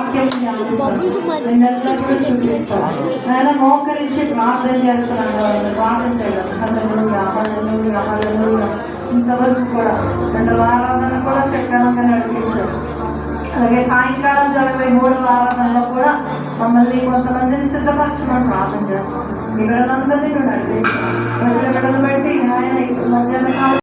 వాక్యం అందరికీ చూపిస్తాం. ఆయన మోకరించి ప్రార్థన చేస్తున్నాను, ప్రార్థన చేయడం ఇంతవరకు కూడా 2 ఆరాధనలు కూడా చక్కగా నడిపించారు. అలాగే సాయంకాలం జరిగే 3వ ఆరాధనలో కూడా మమ్మల్ని కొంతమందిని సిద్ధపరచమని ప్రార్థన చేస్తాం. ఈ బిడ్డలందరినీ నడిపించాం. బిడ్డలు బట్టి ఆయన మధ్యాహ్న